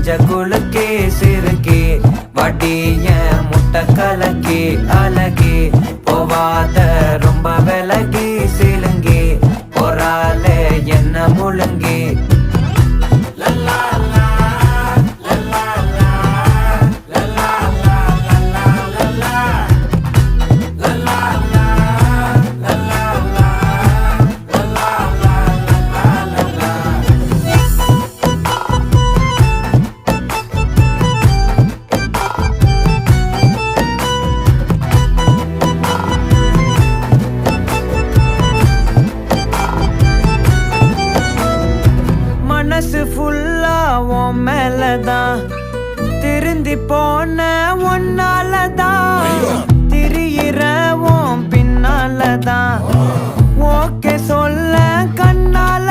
நெஞ்ச குலுக்கே சிறுக்கே வடிய முட்டை கலக்கே அழகே போவாத ரொம்ப விலகி சிலுங்கி போறாலே என்ன முழுங்கி மனசு ஃபுல்லா உன் மேலதான் திருந்தி போன ஒன்னாலதான் திரியிற உன் பின்னாலதான் ஓகே சொல்ல கண்ணால